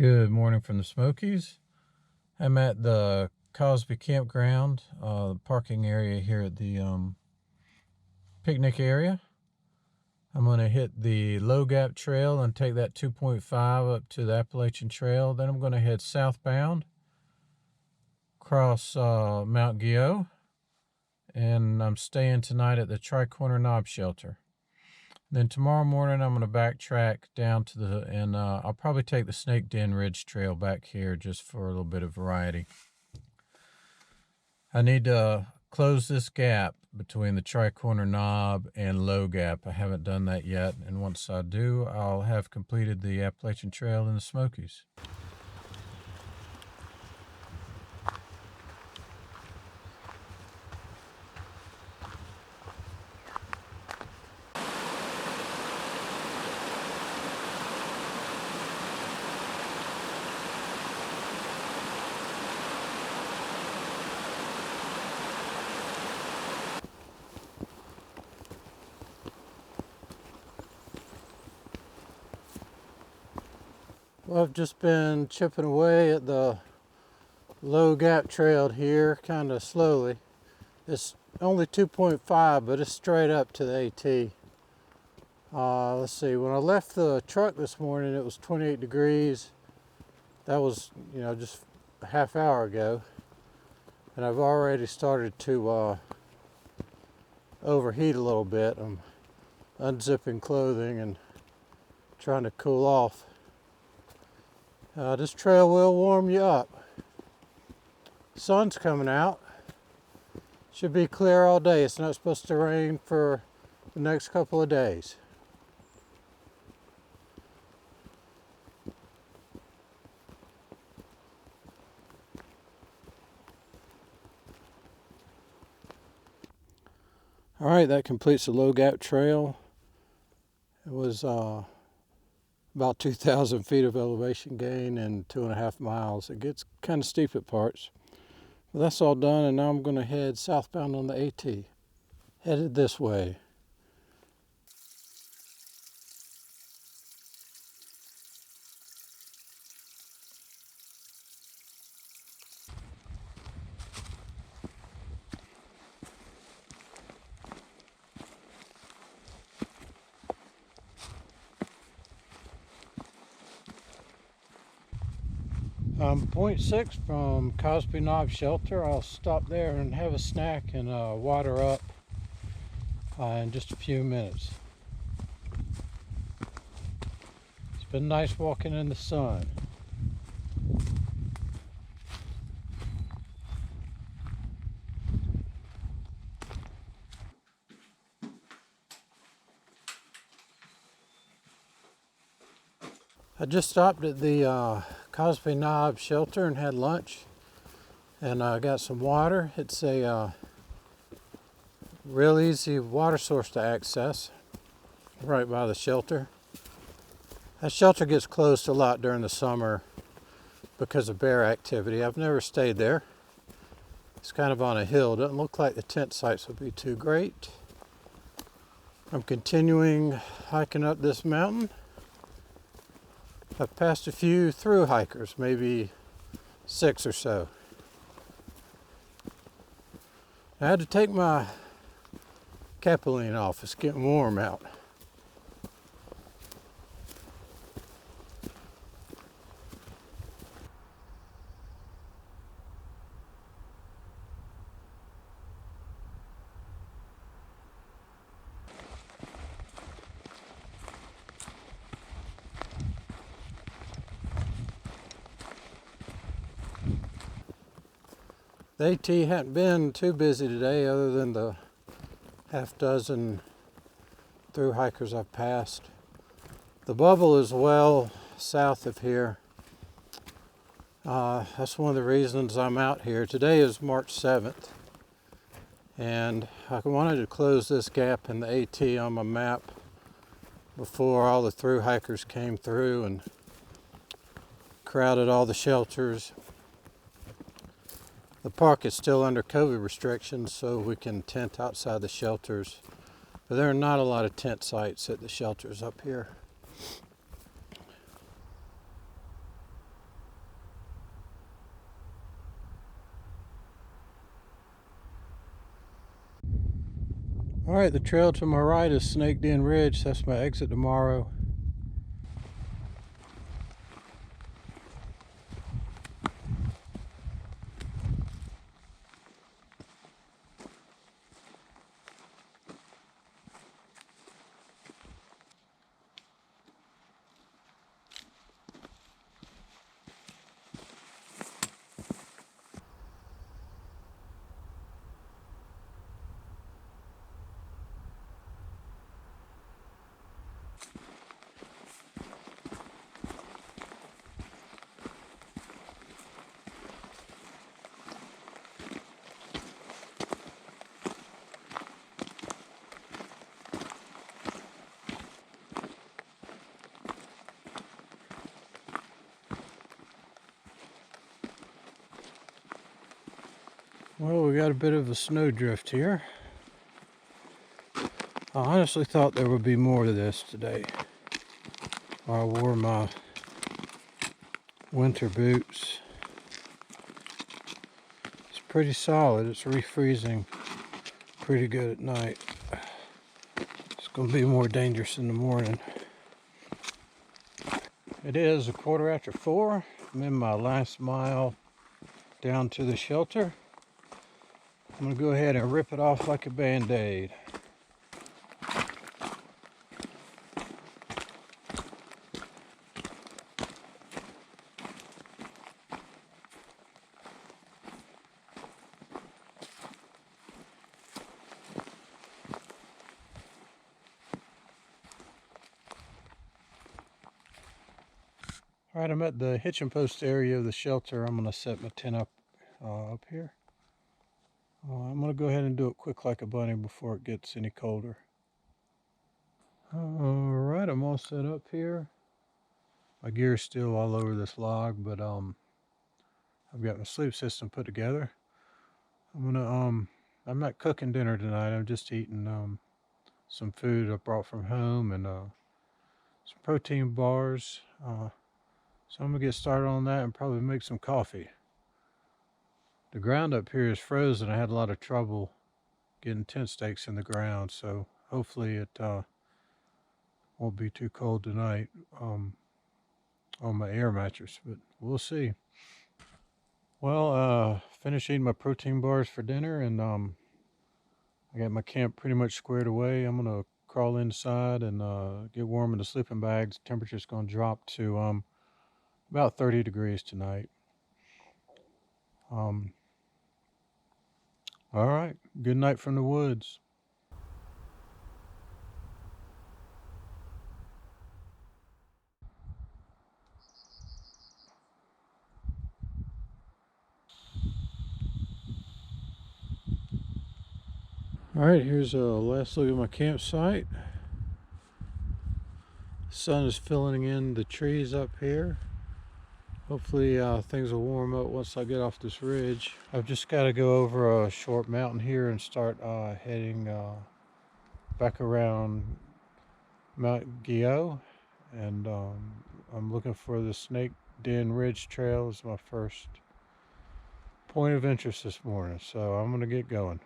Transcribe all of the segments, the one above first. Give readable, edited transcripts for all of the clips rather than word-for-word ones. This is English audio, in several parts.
Good morning from the Smokies. I'm at the Cosby campground, parking area here at the picnic area. I'm going to hit the Low Gap Trail and take that 2.5 up to the Appalachian Trail. Then I'm going to head southbound, cross Mount Guyot, and I'm staying tonight at the Tricorner Knob shelter. Then tomorrow morning I'm going to backtrack down to I'll probably take the Snake Den Ridge Trail back here just for a little bit of variety. I need to close this gap between the Tricorner Knob and Low Gap. I haven't done that yet, and once I do, I'll have completed the Appalachian Trail in the Smokies. Well, I've just been chipping away at the Low Gap Trail here, kind of slowly. It's only 2.5, but it's straight up to the AT. Let's see, when I left the truck this morning, it was 28 degrees. That was, just a half hour ago. And I've already started to overheat a little bit. I'm unzipping clothing and trying to cool off. This trail will warm you up. Sun's coming out. Should be clear all day. It's not supposed to rain for the next couple of days. All right, that completes the Low Gap Trail. It was about 2,000 feet of elevation gain and 2.5 miles. It gets kind of steep at parts. But that's all done, and now I'm going to head southbound on the AT. Headed this way. I'm 0.6 from Cosby Knob Shelter. I'll stop there and have a snack and water up in just a few minutes. It's been nice walking in the sun. I just stopped at the Cosby Knob shelter and had lunch, and I got some water. It's a real easy water source to access right by the shelter. That shelter gets closed a lot during the summer because of bear activity. I've never stayed there. It's kind of on a hill. Doesn't look like the tent sites will be too great. I'm continuing hiking up this mountain. I've passed a few through hikers, maybe 6 or so. I had to take my capelline off. It's getting warm out. The AT hadn't been too busy today other than the half dozen through hikers I've passed. The bubble is well south of here. That's one of the reasons I'm out here. Today is March 7th, and I wanted to close this gap in the AT on my map before all the through hikers came through and crowded all the shelters. The park is still under COVID restrictions, so we can tent outside the shelters. But there are not a lot of tent sites at the shelters up here. All right, the trail to my right is Snake Den Ridge. That's my exit tomorrow. Well, we got a bit of a snowdrift here. I honestly thought there would be more to this today. I wore my winter boots. It's pretty solid. It's refreezing pretty good at night. It's going to be more dangerous in the morning. It is 4:15. I'm in my last mile down to the shelter. I'm going to go ahead and rip it off like a band-aid. All right, I'm at the hitching post area of the shelter. I'm going to set my tent up up here. I'm going to go ahead and do it quick like a bunny before it gets any colder. All right, I'm all set up here. My gear's still all over this log, but I've got my sleep system put together. I'm not cooking dinner tonight. I'm just eating some food I brought from home and some protein bars. So I'm gonna get started on that and probably make some coffee. The ground up here is frozen. I had a lot of trouble getting tent stakes in the ground, so hopefully it won't be too cold tonight on my air mattress, but we'll see. Well, finished eating my protein bars for dinner, and I got my camp pretty much squared away. I'm gonna crawl inside and get warm in the sleeping bags. The temperature's gonna drop to about 30 degrees tonight. All right, good night from the woods. All right, here's a last look at my campsite. The sun is filling in the trees up here. Hopefully things will warm up once I get off this ridge. I've just got to go over a short mountain here and start heading back around Mount Guyot, and I'm looking for the Snake Den Ridge Trail as my first point of interest this morning, so I'm going to get going.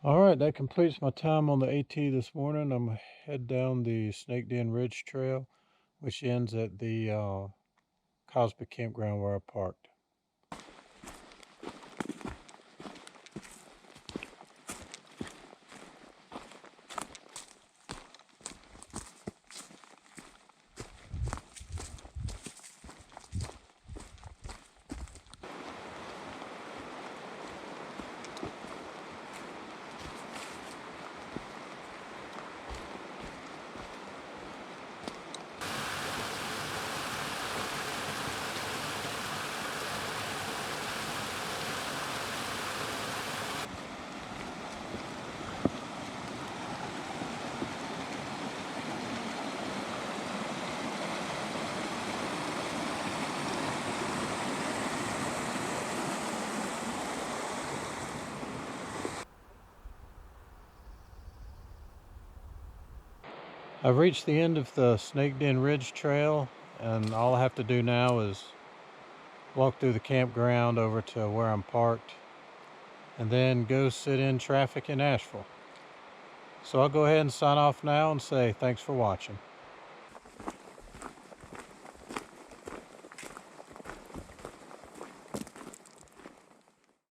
All right, that completes my time on the AT this morning. I'm head down the Snake Den Ridge Trail, which ends at the Cosby campground where I parked. I've reached the end of the Snake Den Ridge Trail, and all I have to do now is walk through the campground over to where I'm parked and then go sit in traffic in Asheville. So I'll go ahead and sign off now and say thanks for watching.